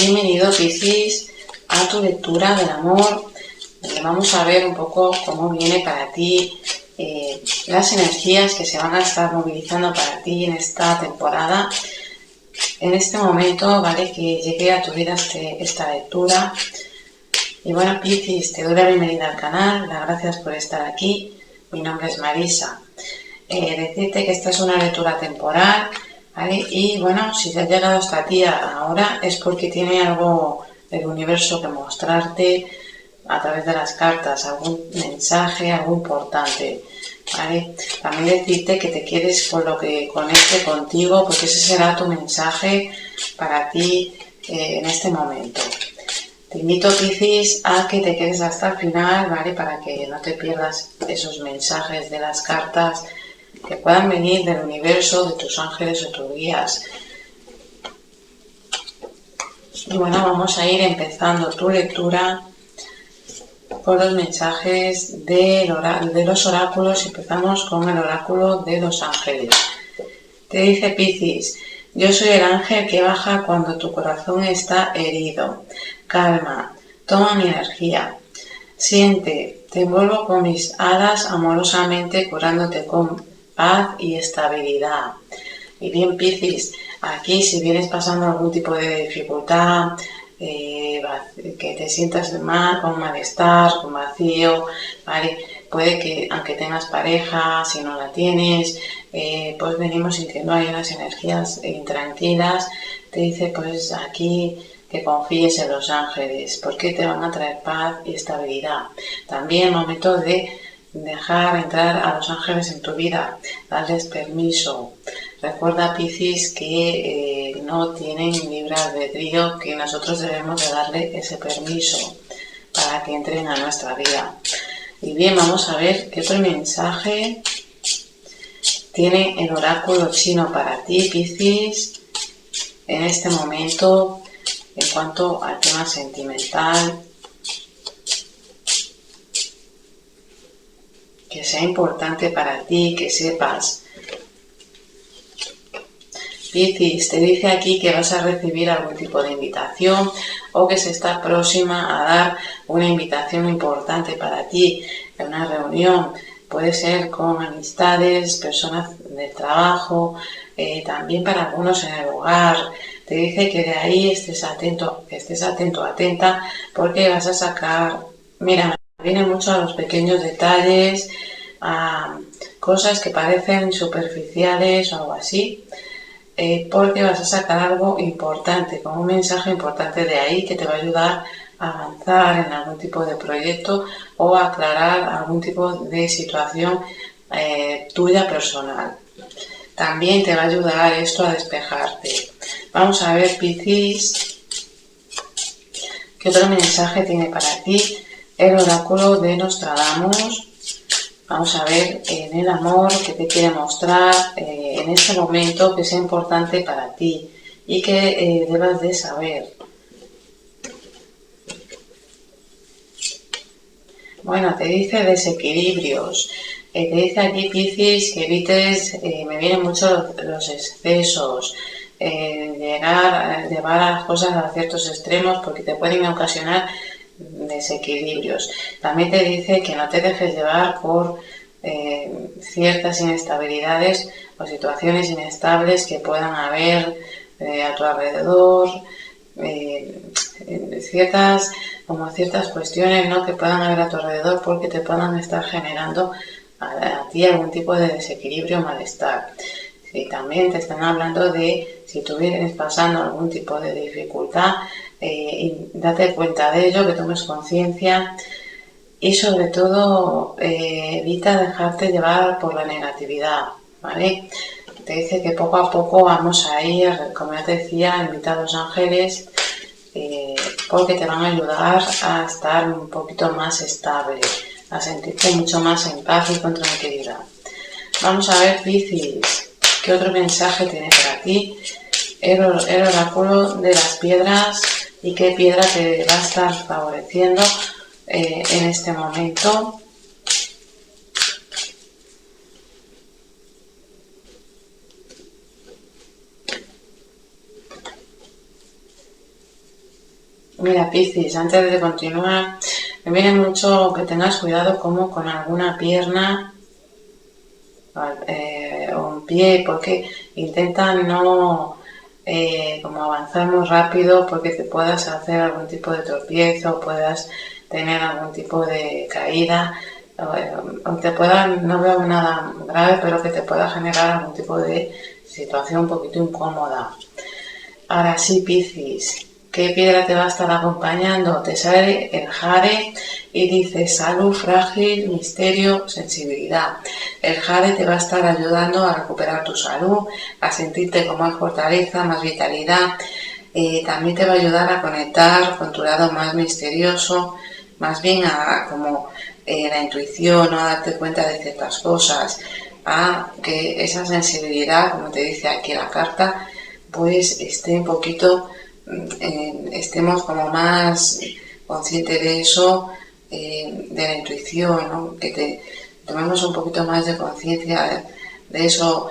Bienvenido, Piscis, a tu lectura del amor, donde vamos a ver un poco cómo viene para ti las energías que se van a estar movilizando para ti en esta temporada, en este momento, ¿vale? Que llegue a tu vida esta lectura. Y bueno, Piscis, te doy la bienvenida al canal, las gracias por estar aquí. Mi nombre es Marisa. Decirte que esta es una lectura temporal, ¿vale? Y bueno, si te ha llegado hasta ti ahora es porque tiene algo del universo que mostrarte a través de las cartas, algún mensaje, algo importante, ¿vale? También decirte que te quedes con lo que conecte contigo, porque ese será tu mensaje para ti en este momento. Te invito, Piscis, a que te quedes hasta el final, ¿vale? Para que no te pierdas esos mensajes de las cartas que puedan venir del universo, de tus ángeles o tus guías. Y bueno, vamos a ir empezando tu lectura por los mensajes de los oráculos. Empezamos con el oráculo de los ángeles. Te dice Piscis: yo soy el ángel que baja cuando tu corazón está herido. Calma, toma mi energía. Siente, te envuelvo con mis alas amorosamente, curándote con paz y estabilidad. Y bien, Piscis, aquí si vienes pasando algún tipo de dificultad, que te sientas mal, con malestar, con vacío, ¿vale? Puede que aunque tengas pareja, si no la tienes, pues venimos sintiendo ahí unas energías intranquilas. Te dice pues aquí que confíes en los ángeles, porque te van a traer paz y estabilidad. También momento de dejar entrar a los ángeles en tu vida, darles permiso. Recuerda, Piscis, que no tienen libre albedrío, que nosotros debemos de darle ese permiso para que entren a nuestra vida. Y bien, vamos a ver qué otro mensaje tiene el oráculo chino para ti, Piscis, en este momento en cuanto al tema sentimental, que sea importante para ti, que sepas. Piscis, te dice aquí que vas a recibir algún tipo de invitación o que se está próxima a dar una invitación importante para ti en una reunión. Puede ser con amistades, personas del trabajo, también para algunos en el hogar. Te dice que de ahí estés atento, atenta, porque vas a sacar, mira, viene mucho a los pequeños detalles, a cosas que parecen superficiales o algo así. Porque vas a sacar algo importante, como un mensaje importante de ahí que te va a ayudar a avanzar en algún tipo de proyecto o a aclarar algún tipo de situación tuya personal. También te va a ayudar esto a despejarte. Vamos a ver, Piscis, qué otro mensaje tiene para ti el oráculo de Nostradamus. Vamos a ver en el amor que te quiere mostrar en este momento, que sea importante para ti y que debas de saber. Bueno, te dice desequilibrios. Te dice aquí, Piscis, que evites, me vienen mucho los excesos, llevar a las cosas a ciertos extremos porque te pueden ocasionar desequilibrios. También te dice que no te dejes llevar por ciertas inestabilidades o situaciones inestables que puedan haber a tu alrededor, ciertas cuestiones, ¿no?, que puedan haber a tu alrededor porque te puedan estar generando a ti algún tipo de desequilibrio o malestar. Y también te están hablando de si tú vienes pasando algún tipo de dificultad, y date cuenta de ello, que tomes conciencia y sobre todo evita dejarte llevar por la negatividad, ¿vale? Te dice que poco a poco vamos a ir, como ya te decía, invita a los ángeles porque te van a ayudar a estar un poquito más estable, a sentirte mucho más en paz y con tranquilidad. Vamos a ver, Piscis, ¿qué otro mensaje tiene para ti el oráculo de las piedras y qué piedra te va a estar favoreciendo en este momento? Mira, Piscis, antes de continuar, me viene mucho que tengas cuidado como con alguna pierna o un pie, porque intentan no como avanzar muy rápido porque te puedas hacer algún tipo de tropiezo, puedas tener algún tipo de caída, o te puedan, no veo nada grave, pero que te pueda generar algún tipo de situación un poquito incómoda. Ahora sí, Piscis, ¿qué piedra te va a estar acompañando? Te sale el jade y dice salud frágil, misterio, sensibilidad. El jade te va a estar ayudando a recuperar tu salud, a sentirte con más fortaleza, más vitalidad. También te va a ayudar a conectar con tu lado más misterioso, más bien a como la intuición, ¿no? A darte cuenta de ciertas cosas, a que esa sensibilidad, como te dice aquí la carta, pues esté un poquito, estemos como más conscientes de eso, de la intuición, ¿no? Que tomemos un poquito más de conciencia de eso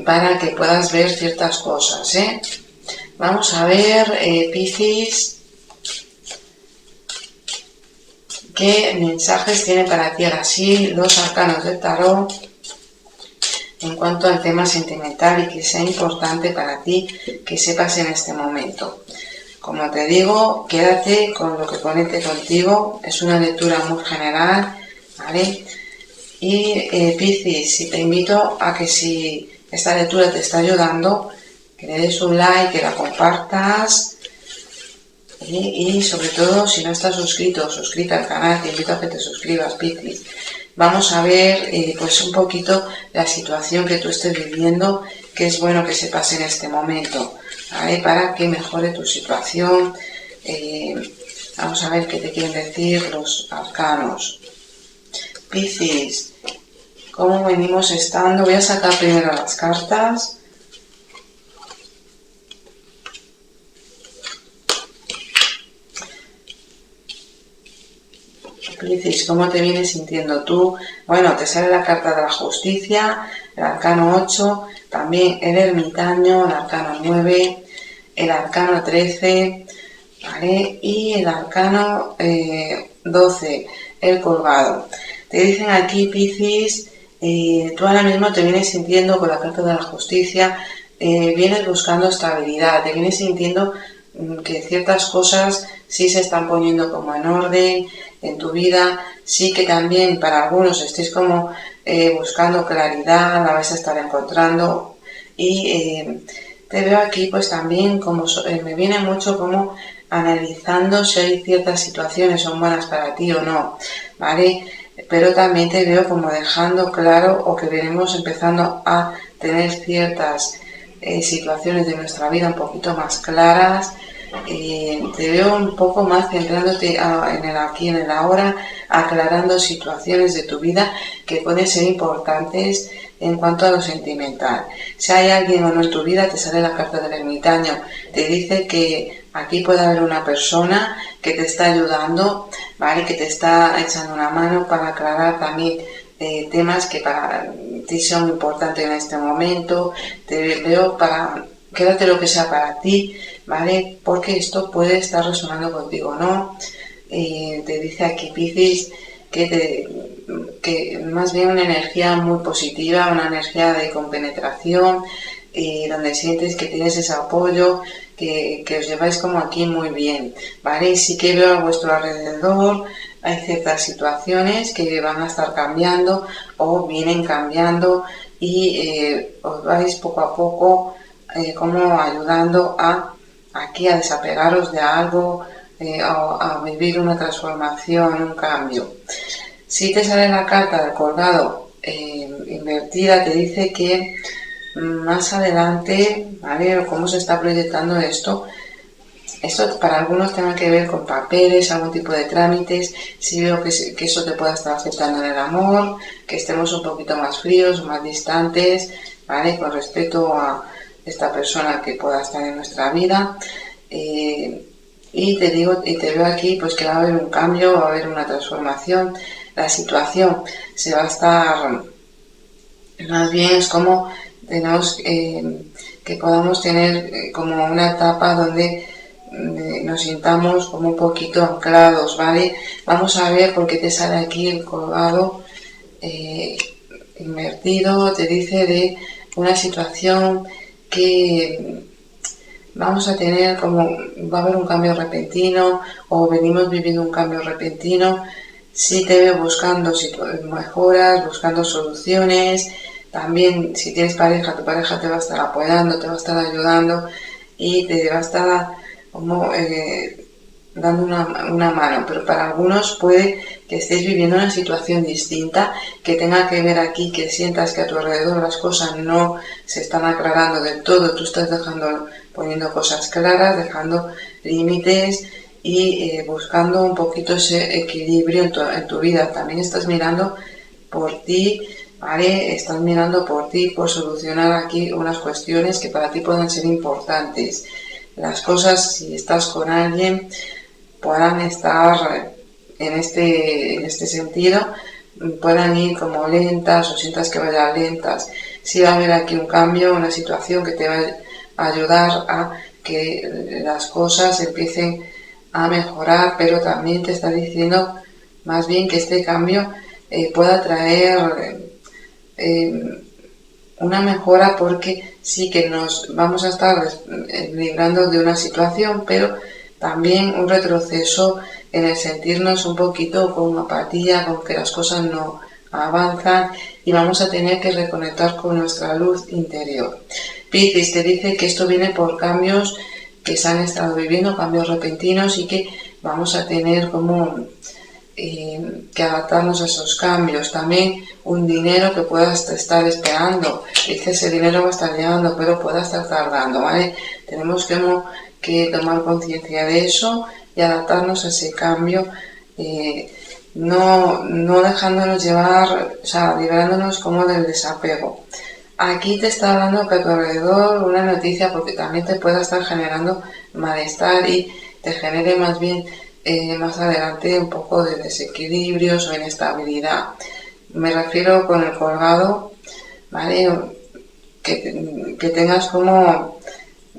para que puedas ver ciertas cosas, ¿eh? Vamos a ver, Piscis, qué mensajes tiene para ti ahora sí los arcanos del tarot en cuanto al tema sentimental y que sea importante para ti que sepas en este momento. Como te digo, quédate con lo que conecte contigo, es una lectura muy general, ¿vale? Y Piscis, si te invito a que si esta lectura te está ayudando, que le des un like, que la compartas y sobre todo si no estás suscrito o suscrita al canal, te invito a que te suscribas, Piscis. Vamos a ver pues un poquito la situación que tú estés viviendo, que es bueno que sepas en este momento, ¿vale? Para que mejore tu situación. Vamos a ver qué te quieren decir los arcanos. Piscis, ¿cómo venimos estando? Voy a sacar primero las cartas. Piscis, ¿cómo te vienes sintiendo tú? Bueno, te sale la carta de la justicia, el arcano 8, también el ermitaño, el arcano 9, el arcano 13, ¿vale? Y el arcano 12, el colgado. Te dicen aquí, Piscis, tú ahora mismo te vienes sintiendo con la carta de la justicia, vienes buscando estabilidad, te vienes sintiendo que ciertas cosas sí se están poniendo como en orden en tu vida, sí que también para algunos estéis como buscando claridad, la vais a estar encontrando y te veo aquí pues también como me viene mucho como analizando si hay ciertas situaciones son buenas para ti o no, ¿vale? Pero también te veo como dejando claro o que venimos empezando a tener ciertas situaciones de nuestra vida un poquito más claras. Te veo un poco más centrándote en el aquí, en el ahora, aclarando situaciones de tu vida que pueden ser importantes en cuanto a lo sentimental. Si hay alguien o no en tu vida, te sale la carta del ermitaño, te dice que aquí puede haber una persona que te está ayudando, ¿vale? Que te está echando una mano para aclarar también temas que para ti son importantes en este momento. Te veo para quédate lo que sea para ti, ¿vale? Porque esto puede estar resonando contigo, ¿no? Te dice aquí Piscis que más bien una energía muy positiva, una energía de compenetración, donde sientes que tienes ese apoyo, que os lleváis como aquí muy bien, ¿vale? Y sí que veo a vuestro alrededor, hay ciertas situaciones que van a estar cambiando o vienen cambiando y os vais poco a poco como ayudando aquí a desapegaros de algo, a vivir una transformación, un cambio. Si te sale la carta del colgado invertida, te dice que más adelante, ¿vale? ¿Cómo se está proyectando esto? Esto para algunos tenga que ver con papeles, algún tipo de trámites. Si veo que eso te pueda estar afectando en el amor, que estemos un poquito más fríos, más distantes, ¿vale? Con respecto a esta persona que pueda estar en nuestra vida. Y te digo, y te veo aquí pues que va a haber un cambio, va a haber una transformación. La situación se va a estar, más bien es como tenemos que podamos tener como una etapa donde nos sintamos como un poquito anclados, ¿vale? Vamos a ver por qué te sale aquí el colgado invertido. Te dice de una situación que vamos a tener va a haber un cambio repentino o venimos viviendo un cambio repentino. Si te veo buscando mejoras, buscando soluciones. También si tienes pareja, tu pareja te va a estar apoyando, te va a estar ayudando y te va a estar dando una mano. Pero para algunos puede que estéis viviendo una situación distinta, que tenga que ver aquí, que sientas que a tu alrededor las cosas no se están aclarando del todo. Tú estás poniendo cosas claras, dejando límites y buscando un poquito ese equilibrio en tu vida. También estás mirando por ti, ¿vale? Estás mirando por ti, por solucionar aquí unas cuestiones que para ti puedan ser importantes. Las cosas, si estás con alguien, puedan estar en este sentido, puedan ir como lentas o sientas que vayan lentas. Si va a haber aquí un cambio, una situación que te va a ayudar a que las cosas empiecen a mejorar, pero también te está diciendo más bien que este cambio pueda traer una mejora, porque sí que nos vamos a estar librando de una situación, pero también un retroceso en el sentirnos un poquito con apatía, con que las cosas no avanzan y vamos a tener que reconectar con nuestra luz interior. Piscis te dice que esto viene por cambios que se han estado viviendo, cambios repentinos, y que vamos a tener como que adaptarnos a esos cambios. También un dinero que puedas estar esperando, dice ese dinero va a estar llegando pero pueda estar tardando, ¿vale? Tenemos que tomar conciencia de eso y adaptarnos a ese cambio, no dejándonos llevar, o sea, liberándonos como del desapego. Aquí te está hablando que a tu alrededor una noticia, porque también te pueda estar generando malestar y te genere más bien más adelante un poco de desequilibrios o inestabilidad. Me refiero con el colgado, ¿vale? Que tengas como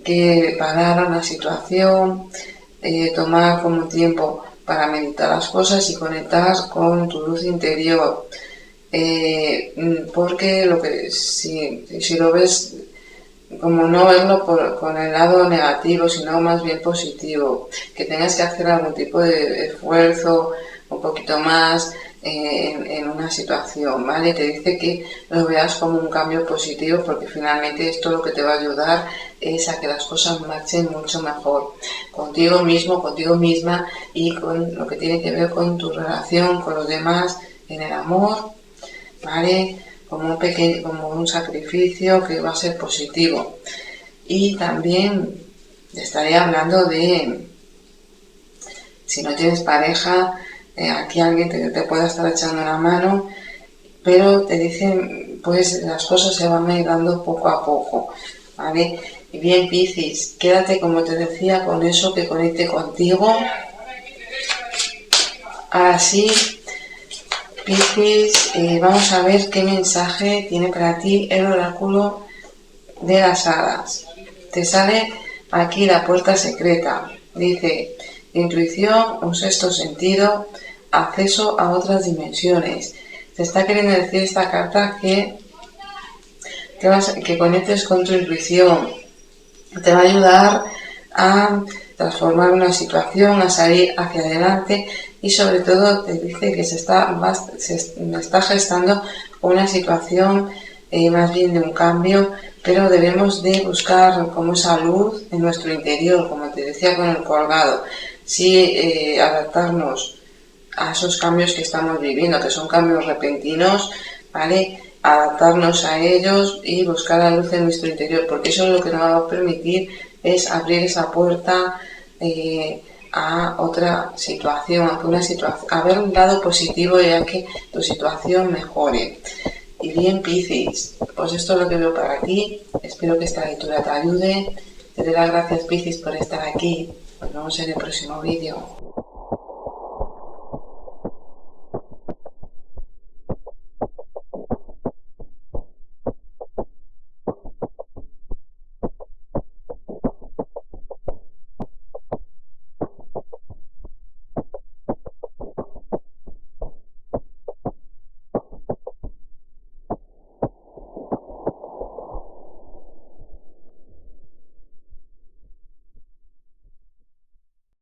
que parar una situación, tomar como tiempo para meditar las cosas y conectar con tu luz interior. Porque si lo ves, como no verlo con el lado negativo, sino más bien positivo, que tengas que hacer algún tipo de esfuerzo un poquito más en una situación, ¿vale? Te dice que lo veas como un cambio positivo, porque finalmente esto lo que te va a ayudar es a que las cosas marchen mucho mejor contigo mismo, contigo misma, y con lo que tiene que ver con tu relación con los demás, en el amor, ¿vale? Como un sacrificio que va a ser positivo. Y también te estaría hablando de, si no tienes pareja, aquí alguien te pueda estar echando la mano, pero te dicen, pues las cosas se van a ir dando poco a poco, ¿vale? Y bien, Piscis, quédate, como te decía, con eso que conecte contigo. Así, Piscis, vamos a ver qué mensaje tiene para ti el oráculo de las hadas. Te sale aquí la puerta secreta. Dice, intuición, un sexto sentido, acceso a otras dimensiones. Te está queriendo decir esta carta que conectes con tu intuición. Te va a ayudar a transformar una situación, a salir hacia adelante, y sobre todo te dice que se está gestando una situación más bien de un cambio, pero debemos de buscar como esa luz en nuestro interior, como te decía con el colgado. Sí, adaptarnos a esos cambios que estamos viviendo, que son cambios repentinos, ¿vale? Adaptarnos a ellos y buscar la luz en nuestro interior, porque eso es lo que nos va a permitir es abrir esa puerta a otra situación, a ver un lado positivo, ya que tu situación mejore. Y bien, Piscis, pues esto es lo que veo para ti. Espero que esta lectura te ayude. Te doy las gracias, Piscis, por estar aquí. Nos vemos en el próximo vídeo.